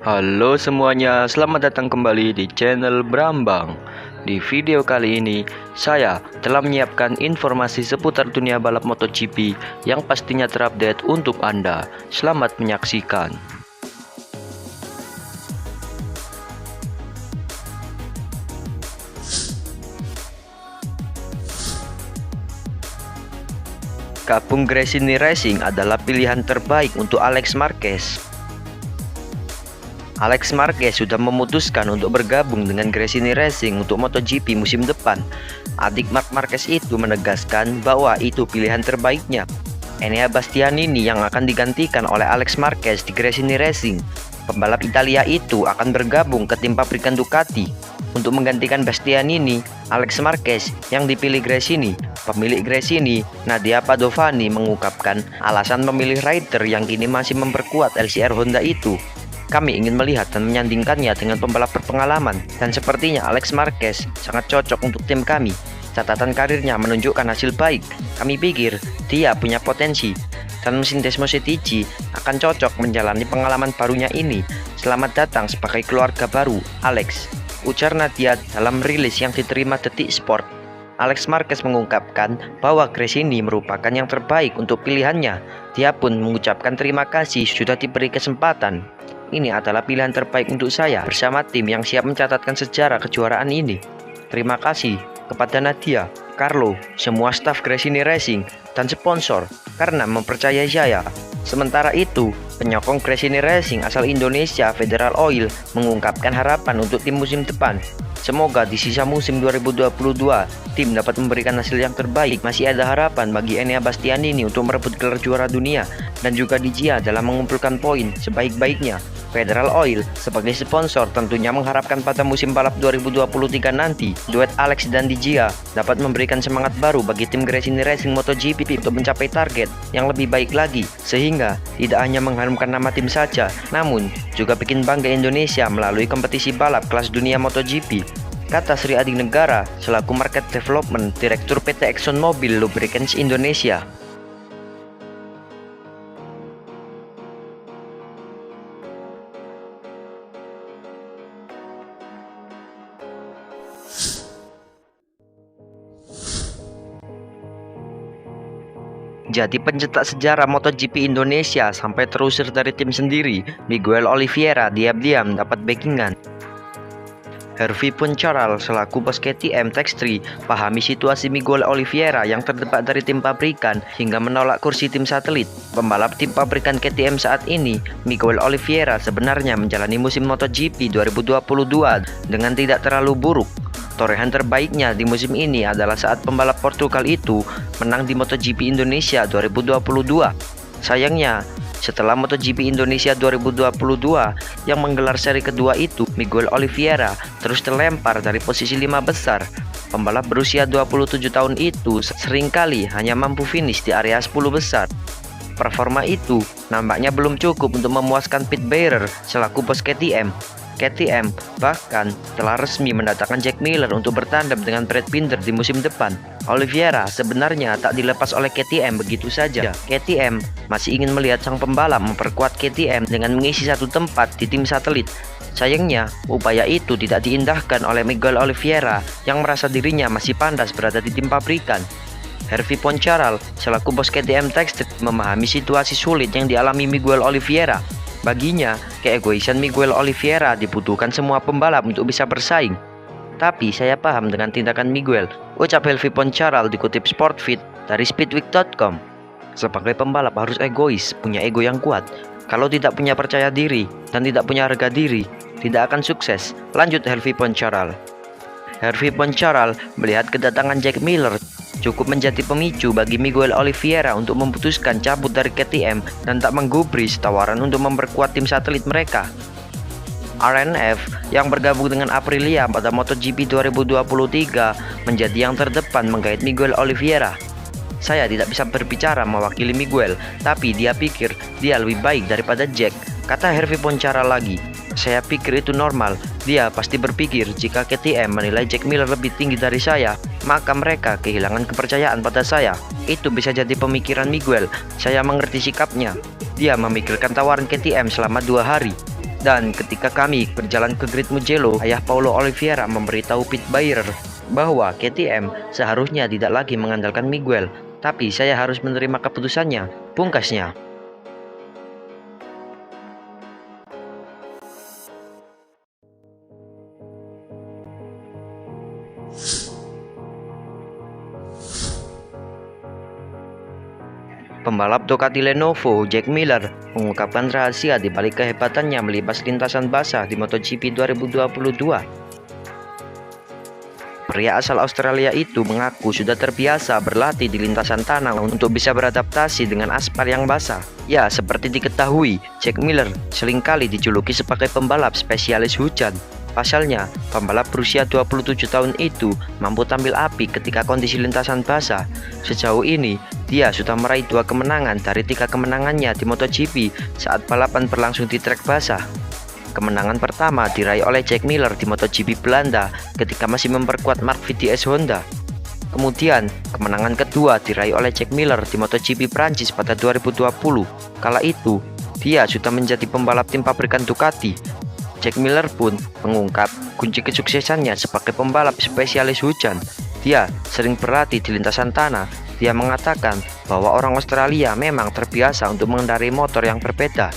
Halo semuanya, selamat datang kembali di channel Brambang. Di video kali ini, saya telah menyiapkan informasi seputar dunia balap MotoGP yang pastinya terupdate untuk Anda. Selamat menyaksikan. Gabung Gresini Racing adalah pilihan terbaik untuk Alex Marquez. Alex Marquez sudah memutuskan untuk bergabung dengan Gresini Racing untuk MotoGP musim depan. Adik Marc Marquez itu menegaskan bahwa itu pilihan terbaiknya. Enea Bastianini yang akan digantikan oleh Alex Marquez di Gresini Racing. Pembalap Italia itu akan bergabung ke tim pabrikan Ducati. Untuk menggantikan Bastianini, Alex Marquez yang dipilih Gresini. Pemilik Gresini, Nadia Padovani, mengungkapkan alasan memilih rider yang kini masih memperkuat LCR Honda itu. Kami ingin melihat dan menyandingkannya dengan pembalap berpengalaman, dan sepertinya Alex Marquez sangat cocok untuk tim kami. Catatan karirnya menunjukkan hasil baik. Kami pikir dia punya potensi, dan mesin Desmo Cetici akan cocok menjalani pengalaman barunya ini. Selamat datang sebagai keluarga baru, Alex, ujar Nadia dalam rilis yang diterima Detik Sport. Alex Marquez mengungkapkan bahwa Gresini merupakan yang terbaik untuk pilihannya. Dia pun mengucapkan terima kasih sudah diberi kesempatan. Ini adalah pilihan terbaik untuk saya bersama tim yang siap mencatatkan sejarah kejuaraan ini. Terima kasih kepada Nadia, Carlo, semua staf Gresini Racing, dan sponsor karena mempercayai saya. Sementara itu, penyokong Gresini Racing asal Indonesia, Federal Oil, mengungkapkan harapan untuk tim musim depan. Semoga di sisa musim 2022, tim dapat memberikan hasil yang terbaik. Masih ada harapan bagi Enea Bastianini untuk merebut gelar juara dunia dan juga di Gia dalam mengumpulkan poin sebaik-baiknya. Federal Oil sebagai sponsor tentunya mengharapkan pada musim balap 2023 nanti, duet Alex dan Di Gia dapat memberikan semangat baru bagi tim Gresini Racing MotoGP untuk mencapai target yang lebih baik lagi, sehingga tidak hanya mengharumkan nama tim saja, namun juga bikin bangga Indonesia melalui kompetisi balap kelas dunia MotoGP, kata Sri Adi Negara selaku Market Development Direktur PT Exxon Mobil Lubricants Indonesia. Jadi pencetak sejarah MotoGP Indonesia sampai terusir dari tim sendiri, Miguel Oliveira diam-diam dapat backingan. Hervé Poncharal selaku bos KTM Tech3 pahami situasi Miguel Oliveira yang terdepak dari tim pabrikan hingga menolak kursi tim satelit. Pembalap tim pabrikan KTM saat ini, Miguel Oliveira sebenarnya menjalani musim MotoGP 2022 dengan tidak terlalu buruk. Torehan terbaiknya di musim ini adalah saat pembalap Portugal itu menang di MotoGP Indonesia 2022. Sayangnya, setelah MotoGP Indonesia 2022 yang menggelar seri kedua itu, Miguel Oliveira terus terlempar dari posisi 5 besar. Pembalap berusia 27 tahun itu seringkali hanya mampu finish di area 10 besar. Performa itu nampaknya belum cukup untuk memuaskan Pit Beirer selaku bos KTM. KTM bahkan telah resmi mendatangkan Jack Miller untuk bertandem dengan Brad Binder di musim depan. Oliveira sebenarnya tak dilepas oleh KTM begitu saja. KTM masih ingin melihat sang pembalap memperkuat KTM dengan mengisi satu tempat di tim satelit. Sayangnya, upaya itu tidak diindahkan oleh Miguel Oliveira yang merasa dirinya masih pantas berada di tim pabrikan. Hervé Poncharal selaku bos KTM Tech3 memahami situasi sulit yang dialami Miguel Oliveira. Baginya, keegoisan Miguel Oliveira dibutuhkan semua pembalap untuk bisa bersaing. Tapi saya paham dengan tindakan Miguel, ucap Hervé Poncharal dikutip Sportfit dari Speedweek.com. Sebagai pembalap harus egois, punya ego yang kuat. Kalau tidak punya percaya diri dan tidak punya harga diri, tidak akan sukses, lanjut Hervé Poncharal. Hervé Poncharal melihat kedatangan Jack Miller cukup menjadi pemicu bagi Miguel Oliveira untuk memutuskan cabut dari KTM dan tak menggubris tawaran untuk memperkuat tim satelit mereka. RNF yang bergabung dengan Aprilia pada MotoGP 2023 menjadi yang terdepan menggait Miguel Oliveira. Saya tidak bisa berbicara mewakili Miguel, tapi dia pikir dia lebih baik daripada Jack, kata Hervé Poncharal lagi. Saya pikir itu normal. Dia pasti berpikir jika KTM menilai Jack Miller lebih tinggi dari saya, maka mereka kehilangan kepercayaan pada saya. Itu bisa jadi pemikiran Miguel. Saya mengerti sikapnya. Dia memikirkan tawaran KTM selama 2 hari. Dan ketika kami berjalan ke grid Mugello, ayah Paulo Oliveira memberitahu pit buyer bahwa KTM seharusnya tidak lagi mengandalkan Miguel, tapi saya harus menerima keputusannya, pungkasnya. Pembalap Ducati Lenovo, Jack Miller, mengungkapkan rahasia di balik kehebatannya melibas lintasan basah di MotoGP 2022. Pria asal Australia itu mengaku sudah terbiasa berlatih di lintasan tanah untuk bisa beradaptasi dengan aspal yang basah. Ya, seperti diketahui, Jack Miller seringkali dijuluki sebagai pembalap spesialis hujan. Pasalnya, pembalap berusia 27 tahun itu mampu tampil api ketika kondisi lintasan basah. Sejauh ini, dia sudah meraih 2 kemenangan dari 3 kemenangannya di MotoGP saat balapan berlangsung di trek basah. Kemenangan pertama diraih oleh Jack Miller di MotoGP Belanda ketika masih memperkuat Mark VDS Honda. Kemudian, kemenangan kedua diraih oleh Jack Miller di MotoGP Prancis pada 2020. Kala itu, dia sudah menjadi pembalap tim pabrikan Ducati. Jack Miller pun mengungkap kunci kesuksesannya sebagai pembalap spesialis hujan. Dia sering berlatih di lintasan tanah. Dia mengatakan bahwa orang Australia memang terbiasa untuk mengendarai motor yang berbeda.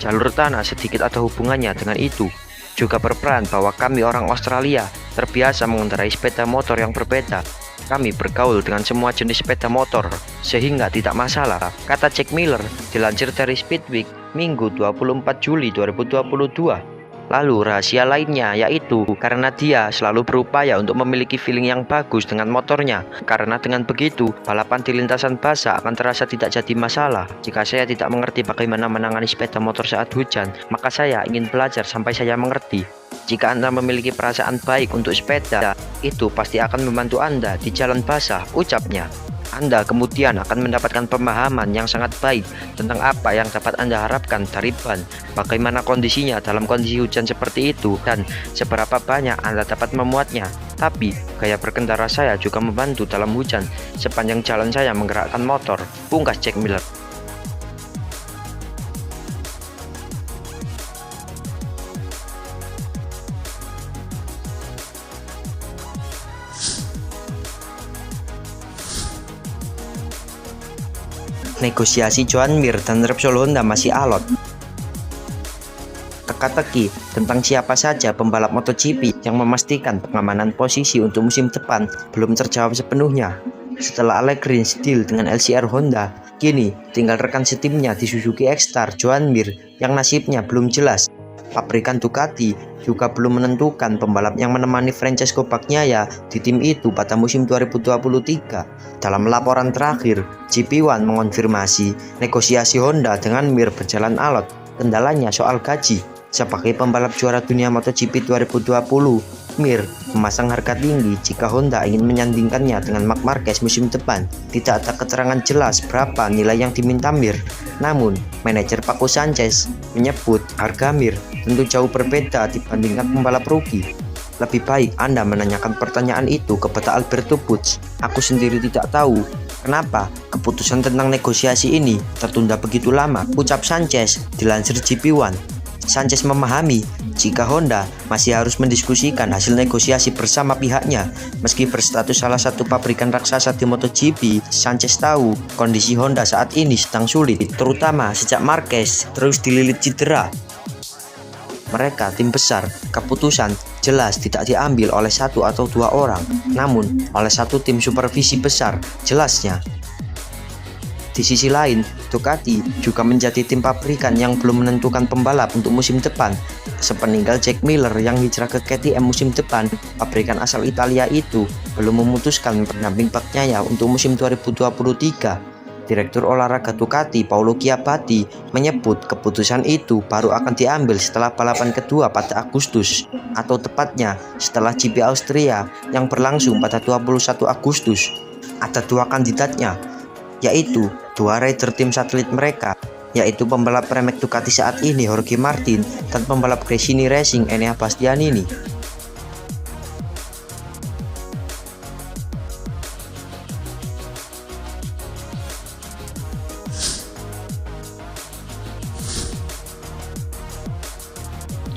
Jalur tanah sedikit ada hubungannya dengan itu. Juga berperan bahwa kami orang Australia terbiasa mengendarai sepeda motor yang berbeda. Kami bergaul dengan semua jenis sepeda motor, sehingga tidak masalah, kata Jack Miller dilansir dari Speedweek Minggu 24 Juli 2022. Lalu rahasia lainnya yaitu karena dia selalu berupaya untuk memiliki feeling yang bagus dengan motornya. Karena dengan begitu, balapan di lintasan basah akan terasa tidak jadi masalah. Jika saya tidak mengerti bagaimana menangani sepeda motor saat hujan, maka saya ingin belajar sampai saya mengerti. Jika Anda memiliki perasaan baik untuk sepeda, itu pasti akan membantu Anda di jalan basah, ucapnya. Anda kemudian akan mendapatkan pemahaman yang sangat baik tentang apa yang dapat Anda harapkan dari ban, bagaimana kondisinya dalam kondisi hujan seperti itu, dan seberapa banyak Anda dapat memuatnya. Tapi, gaya berkendara saya juga membantu dalam hujan sepanjang jalan saya menggerakkan motor, pungkas Jack Miller. Negosiasi Joan Mir dan Repsol Honda masih alot. Teka-teki tentang siapa saja pembalap MotoGP yang memastikan pengamanan posisi untuk musim depan belum terjawab sepenuhnya. Setelah Alex Rins deal dengan LCR Honda, kini tinggal rekan setimnya di Suzuki X-Star, Joan Mir, yang nasibnya belum jelas. Pabrikan Ducati juga belum menentukan pembalap yang menemani Francesco Bagnaia di tim itu pada musim 2023. Dalam laporan terakhir, GP1 mengonfirmasi negosiasi Honda dengan Mir berjalan alot. Kendalanya soal gaji. Sebagai pembalap juara dunia MotoGP 2020, Mir memasang harga tinggi jika Honda ingin menyandingkannya dengan Marc Marquez musim depan. Tidak ada keterangan jelas berapa nilai yang diminta Mir. Namun, manajer Paco Sanchez menyebut harga Mir tentu jauh berbeda dibandingkan pembalap rookie. Lebih baik Anda menanyakan pertanyaan itu kepada Alberto Puig. Aku sendiri tidak tahu kenapa keputusan tentang negosiasi ini tertunda begitu lama, ucap Sanchez dilansir GP1. Sanchez memahami jika Honda masih harus mendiskusikan hasil negosiasi bersama pihaknya. Meski berstatus salah satu pabrikan raksasa di MotoGP, Sanchez tahu kondisi Honda saat ini sedang sulit, terutama sejak Marquez terus dililit cedera. Mereka tim besar, keputusan jelas tidak diambil oleh 1 atau 2 orang, namun oleh satu tim supervisi besar, jelasnya. Di sisi lain, Ducati juga menjadi tim pabrikan yang belum menentukan pembalap untuk musim depan. Sepeninggal Jack Miller yang hijrah ke KTM musim depan, pabrikan asal Italia itu belum memutuskan pendamping Bagnaia untuk musim 2023. Direktur olahraga Ducati, Paolo Chiabatti, menyebut keputusan itu baru akan diambil setelah balapan kedua pada Agustus, atau tepatnya setelah GP Austria yang berlangsung pada 21 Agustus. Ada 2 kandidatnya, yaitu 2 rider tim satelit mereka, yaitu pembalap Pramac Ducati saat ini Jorge Martin dan pembalap Gresini Racing Enea Bastianini.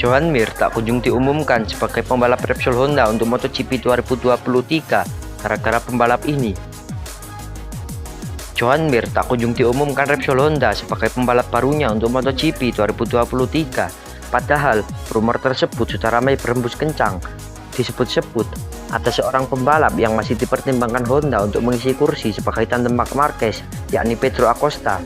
Joan Mir tak kunjung diumumkan sebagai pembalap Repsol Honda untuk MotoGP 2023 gara-gara pembalap ini. Joan Mir tak kunjung diumumkan Repsol Honda sebagai pembalap barunya untuk MotoGP 2023. Padahal rumor tersebut sudah ramai berembus kencang. Disebut-sebut ada seorang pembalap yang masih dipertimbangkan Honda untuk mengisi kursi sebagai tandem Marc Marquez, yakni Pedro Acosta.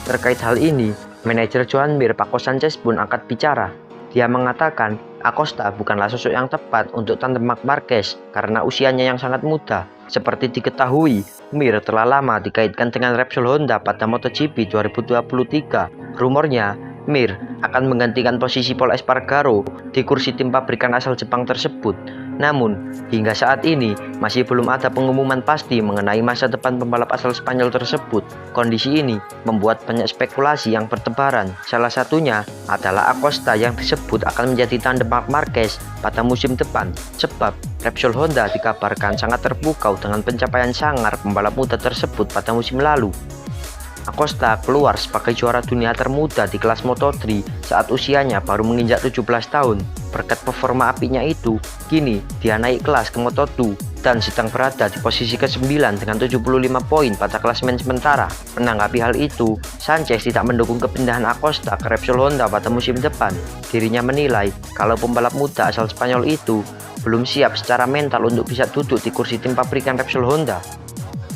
Terkait hal ini, manajer Joan Mir, Paco Sanchez pun angkat bicara. Dia mengatakan Acosta bukanlah sosok yang tepat untuk tandem Marc Marquez karena usianya yang sangat muda. Seperti diketahui, Mir telah lama dikaitkan dengan Repsol Honda pada MotoGP 2023. Rumornya, Mir akan menggantikan posisi Pol Espargaro di kursi tim pabrikan asal Jepang tersebut. Namun, hingga saat ini masih belum ada pengumuman pasti mengenai masa depan pembalap asal Spanyol tersebut. Kondisi ini membuat banyak spekulasi yang bertebaran. Salah satunya adalah Acosta yang disebut akan menjadi tandem Marc Marquez pada musim depan. Sebab Repsol Honda dikabarkan sangat terpukau dengan pencapaian sangar pembalap muda tersebut pada musim lalu. Acosta keluar sebagai juara dunia termuda di kelas Moto3 saat usianya baru menginjak 17 tahun. Berkat performa apinya itu, kini dia naik kelas ke Moto2 dan sedang berada di posisi ke-9 dengan 75 poin pada klasemen sementara. Menanggapi hal itu, Sanchez tidak mendukung kepindahan Acosta ke Repsol Honda pada musim depan. Dirinya menilai kalau pembalap muda asal Spanyol itu belum siap secara mental untuk bisa duduk di kursi tim pabrikan Repsol Honda.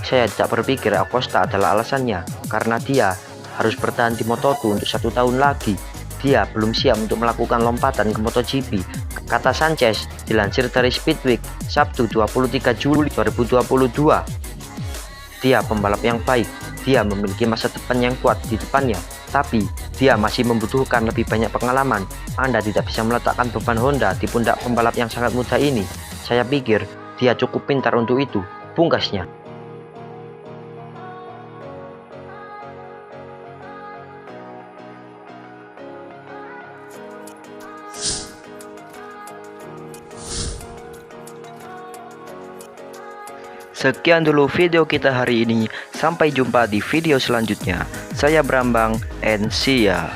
Saya tidak berpikir Acosta adalah alasannya, karena dia harus bertahan di Moto2 untuk 1 tahun lagi. Dia belum siap untuk melakukan lompatan ke MotoGP, kata Sanchez dilansir dari Speedweek, Sabtu 23 Juli 2022. Dia pembalap yang baik, dia memiliki masa depan yang kuat di depannya, tapi dia masih membutuhkan lebih banyak pengalaman. Anda tidak bisa meletakkan beban Honda di pundak pembalap yang sangat muda ini. Saya pikir dia cukup pintar untuk itu, pungkasnya. Sekian dulu video kita hari ini. Sampai jumpa di video selanjutnya. Saya Brambang and see ya.